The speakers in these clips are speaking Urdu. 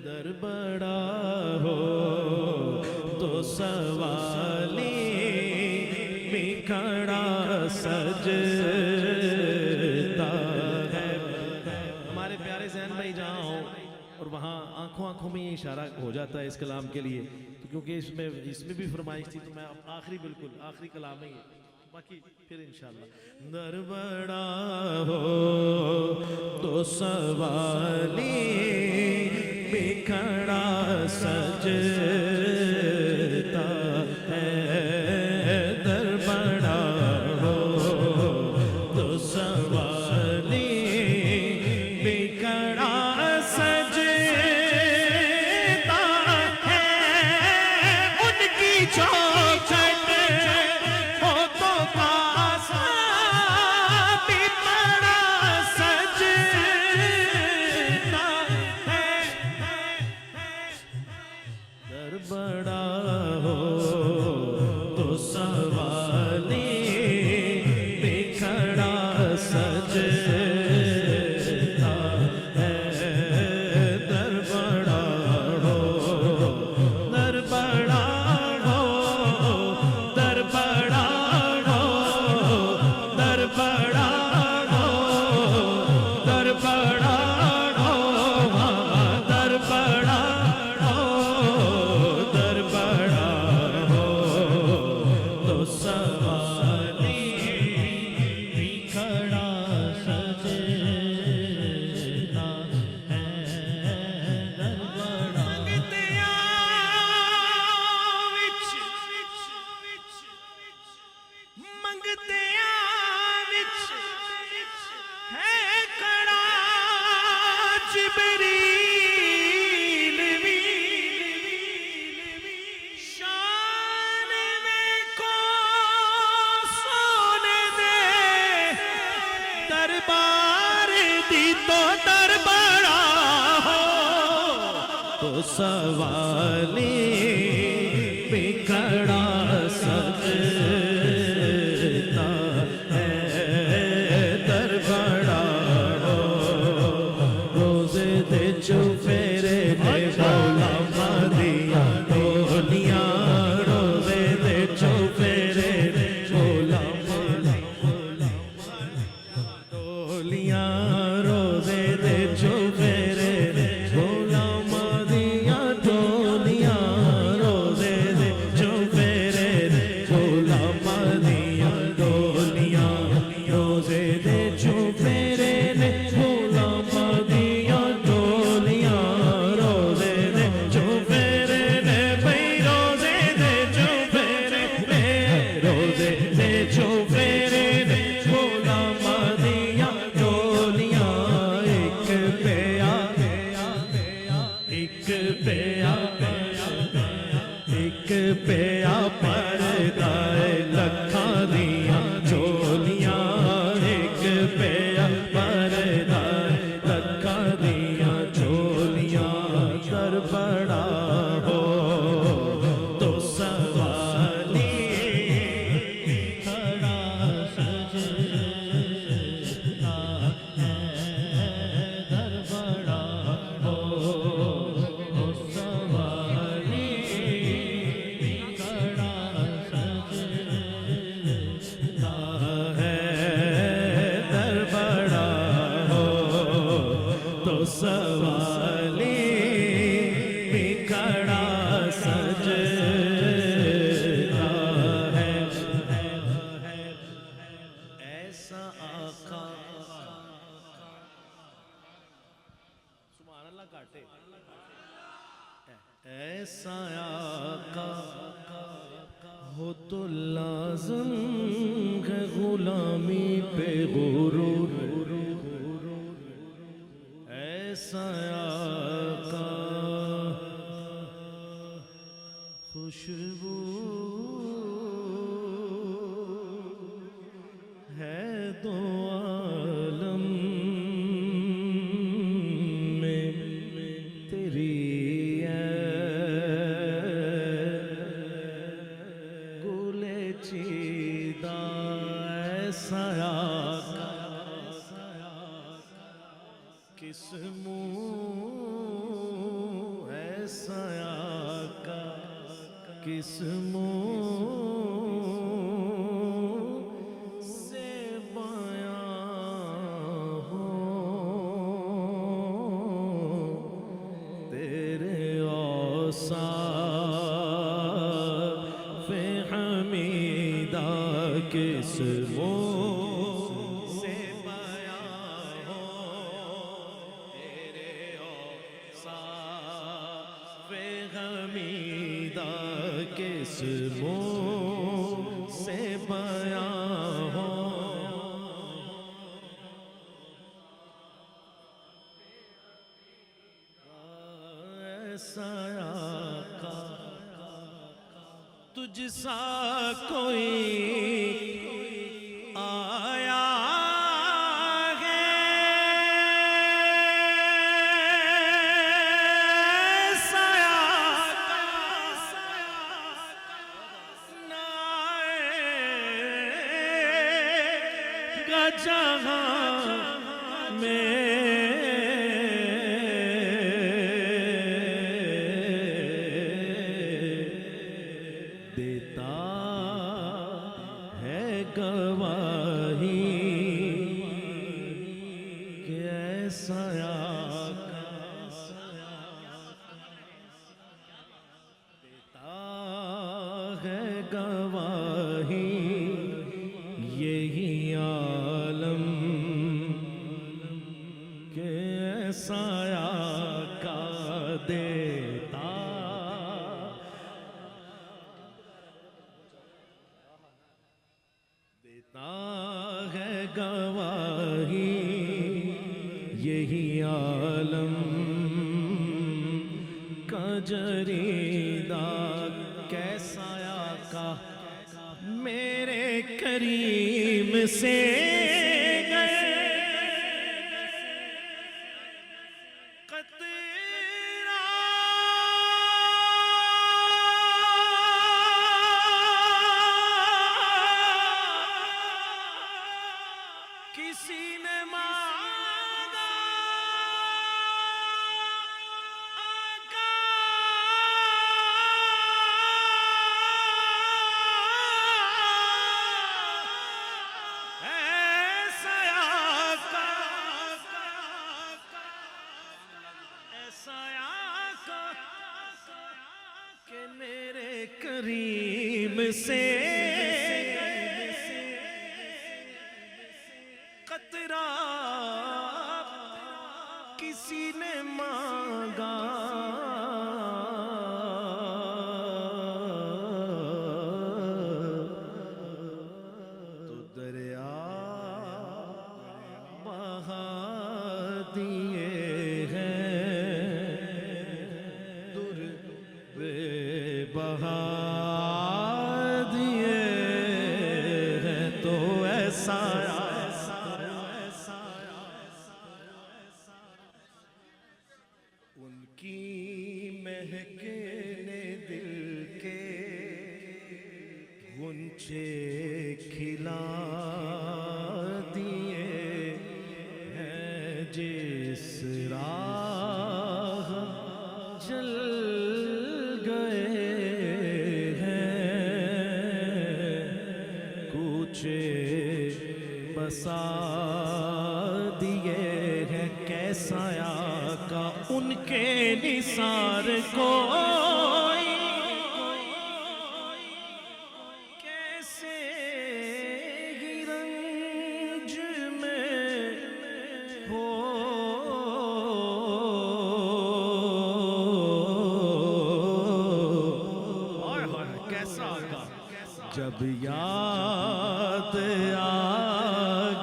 در بڑا ہو تو سوالی میں کھڑا سجتا ہے. ہمارے پیارے ذہن میں جہاں ہو اور وہاں آنکھوں میں یہ اشارہ ہو جاتا ہے اس کلام کے لیے، کیونکہ اس میں بھی فرمائش تھی، تو میں آخری بالکل آخری کلام ہے یہ، باقی پھر انشاءاللہ. در بڑا ہو تو سوالی میں کھڑا سجتا ہے. در بڑا ہو تو سوالی میں کھڑا سجتا ہے. ان کی چوکھٹ ہو تو پاسا بھی بڑا سجتا ہے. در بڑا ہو تو سوالی میں کھڑا سجتا ہے. در بڑا ہو در بڑا ہو در بڑا ہو در بڑا ہو در بڑا ہو در بڑا ہو در بڑا ہو تو سوالی بھی کھڑا سجتا ہے. در بڑا منگتیاں وچ ہے کھڑا جبریل وی. شان میں کو سونے دے دربار دی تو در بڑا ہو تو سوالی بھی کھڑا سجتا ہے. در بڑا ہو روزے دے چوپیرے نے مولا مدیاں ڈولیاں. روزے دے چوپیرے نے مولا ڈولیاں. روزے دے چوپیرے نے مولا مدیاں ڈولیاں. روزے دے چوپیرے نے مولا مدیاں ڈولیاں. روزے دے چوپیرے نے مولا مدیاں ڈولیاں. روزے دے چوپیرے نے بھئی روزے دے چوپیرے نے روزے دے چوپیرے نے مولا مدیاں ڈولیاں. ایک پیا ایک پیا ایک پیا پردائے لکھاں دیاں چولیاں. ایک پیا پردائے لکھاں دیاں چولیاں. در بڑا ہو تو سوالی کھڑا سجتا ہے. در بڑا ہو تو سوالی کھڑا سجتا ہے. در بڑا ہو تو سوالی بھی کھڑا سجتا ہے. ایسا آقا سبحان اللہ کاٹے. ایسا آقا ہو تو لازم ہے غلامی پہ غرور. ایسا آقا خوشبو ہے دو عالم میں تیری گلے چیدہ. ایسا آقا کس منہ کس منہ سے بیان ہو تیرے اوصاف حمیدہ کس منہ سے بیان ہو تیرے اوصاف حمیدہ کس منہ سے بیان ہو ایسا آقا تجھ سا کوئی آیا ہے ایسا آقا نہ آئے گا جہاں میں گواہی کہ ایسا آقا دیتا ہے گواہی یہی عالم کہ ایسا آقا دیتا ہے گواہی یہی عالم کا جریدہ کیسا آقا میرے کریم سے گئے کسی نے مانگا آقا ایسا آقا ایسا آقا کہ میرے کریم سے قطرہ کسی نے مانگا تو دریا بہا دیے ہیں در بہا دیے ہیں تو ایسا ان کی مہکنے دل کے غنچے کھلا دیے ہیں جس راہ چل گئے ہیں کوچے بسا دیے ہیں کیسا آقا ان کے نثار کوئی کیسے ہی رنج میں ہو کیسا آقا جب یاد آ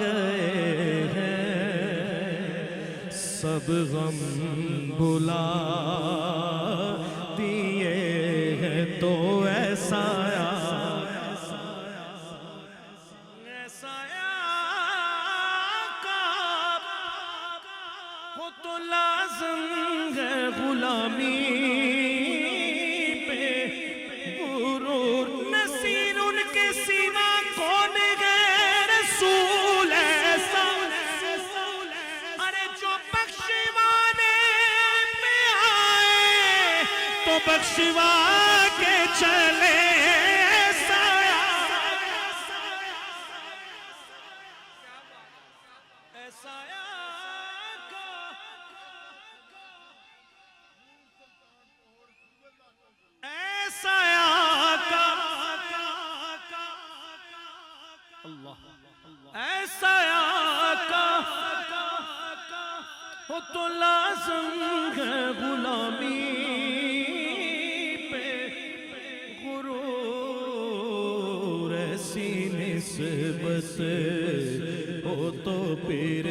گئے ہیں سب غم بلا دیے ہیں تو ایسا آقا ہو تو لازم ہے غلامی پہ غرور نصیر ان کے سوا کون ہے رسول ایسا ارے جو بخشوانے میں آئے تو بخشوا کے چلے سایہ ایسا آقا ہو تو لازم ہے غلامی پہ غرور، ایسی نسبت ہو تو پیر